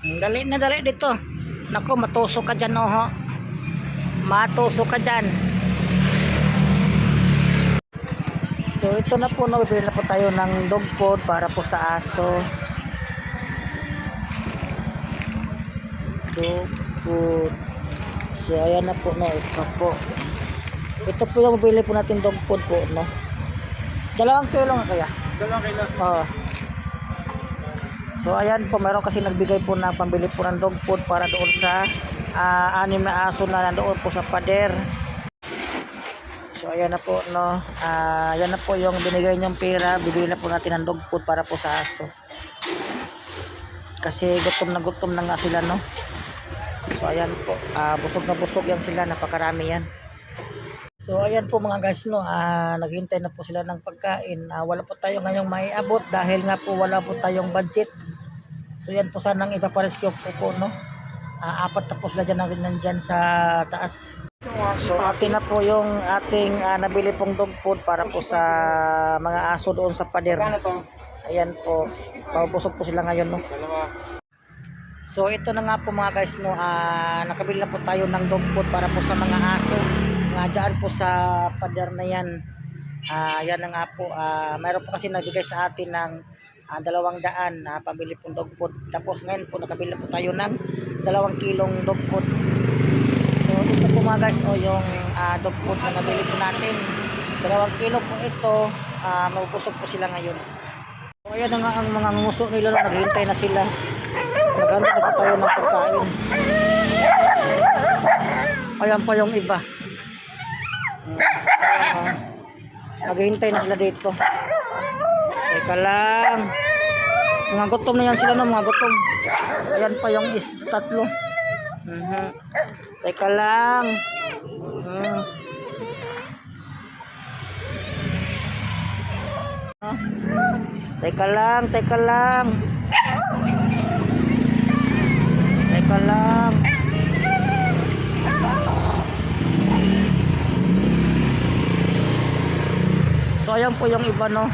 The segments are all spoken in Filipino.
Dali na dali dito. Naku, matusok ka dyan, oh. Matusok ka dyan. So, ito na po, no. Bibili na po tayo ng dog food para po sa aso. Dog food. So, ayan na po, no. Ito po. Ito po yung bibili po natin dog food po, no. 2 kilo nga kaya? 2 kilo. Oo. So ayan po, meron kasi nagbigay po na pambili po ng dog food para doon sa 6 na aso na nandoon po sa pader. So ayan na po, no. Ayan na po yung binigay niyong pera. Bibili na po natin ng dog food para po sa aso. Kasi gutom na nga sila, no. So ayan po, busog na busog yan sila, napakarami yan. So ayan po mga guys, no, naghihintay na po sila ng pagkain. Wala po tayo ngayong maiabot dahil nga po wala po tayong budget. So yan po sanang ipaparescue po, no. 4 na po sila dyan nandyan sa taas. So atin na po yung ating nabili pong dog food para po sa mga aso doon sa pader. Ayan po, paubusog po sila ngayon, no. So ito na nga po mga guys, no, nakabili na po tayo ng dog food para po sa mga aso nga dyan po sa pader na yan. Yan na nga po, mayroon po kasi nabigay sa atin ng 200 pabili pong dog food. Tapos ngayon po nakabili po tayo ng 2 kilong dog food. So ito po mga guys, yung dog food na nabili po natin, 2 kilo po ito. Mabusog po sila ngayon. So ayan na nga ang mga nguso nila, naghihintay na sila. Naganda na po tayo ng pagkain. Ayan pa yung iba. Naghihintay na sila dito. Teka lang. Mga gutom na yan sila, no, mga gutom. Ayan pa yung tatlo. Teka lang. Teka lang, teka lang. Teka lang. So ayan po yung iba, no.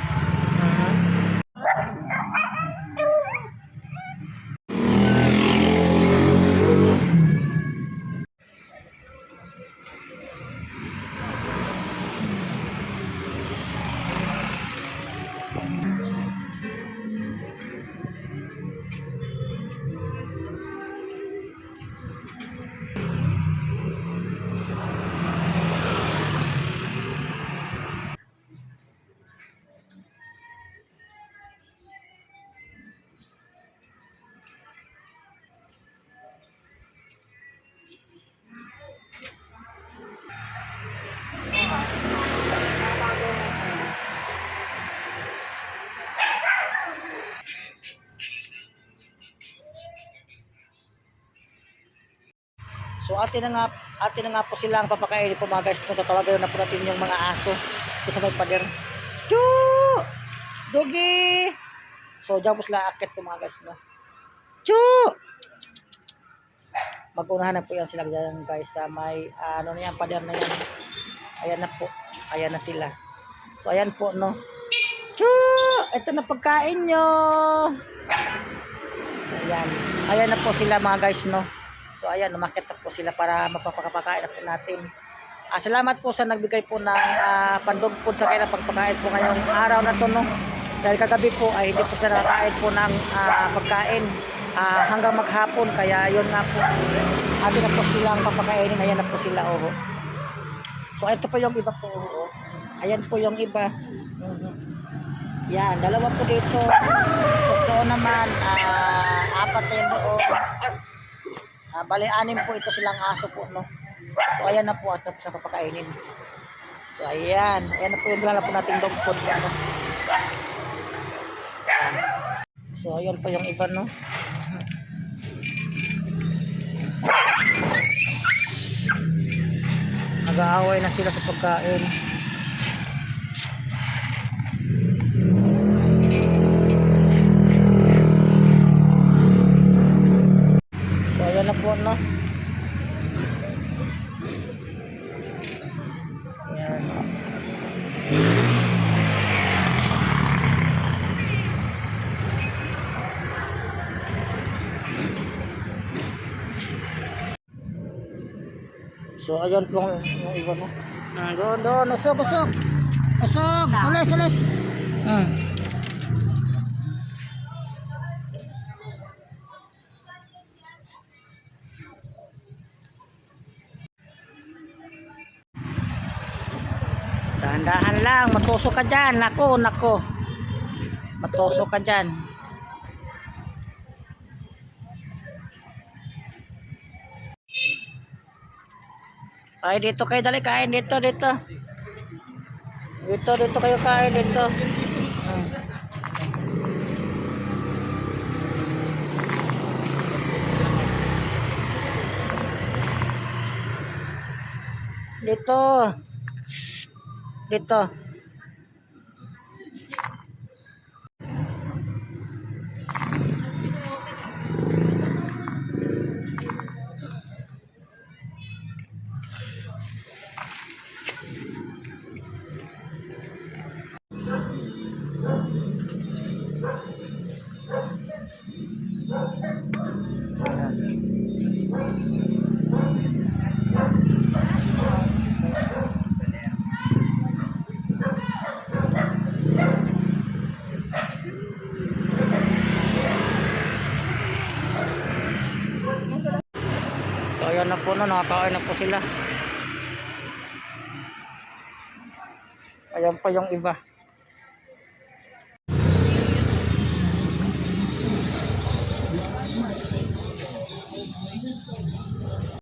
So atin na nga po silang papakainin po mga guys. Tatawagan na po natin yung mga aso ito sa may pader. Choo! Dogi! So dyan po sila akit po mga guys, no. Choo! Mag-unahan na po yan sila dyan guys sa may ano na yan, pader na yan. Ayan na po. Ayan na sila. So ayan po, no. Choo! Ito na pagkain nyo. Ayan. Ayan na po sila mga guys, no. So ayan, umakit na po sila para mapapakain na po natin. Salamat po sa nagbigay po ng pandog food sa kaya pagpakain po ngayong araw na to, no. Dahil kagabi po ay hindi po sila nakakain po ng pagkain hanggang maghapon. Kaya yun nga po, atin na po silang papakainin. Ayan na po sila, oh. So ito po yung iba po, oh. Ayan po yung iba. Yan, 2 po dito. Tapos doon naman 4 na yung doon. Bali 6 po ito silang aso po, no. So ayan na po at sa papakainin. So ayan na po yung dala po nating dog food, ano. So ayan po yung iba, no. Nag-aaway na sila sa pagkain. So ayan na po, no. Ayan. So ayan po yung iba no. Doon, usog. Alis. Dahan-dahan lang, matusok ka dyan. Nako. Matusok ka dyan. Ay, dito kayo, dali, kain dito. Dito kayo kain dito. Dito. So ayan na po na, nakakain na po sila. Ayan pa yung iba.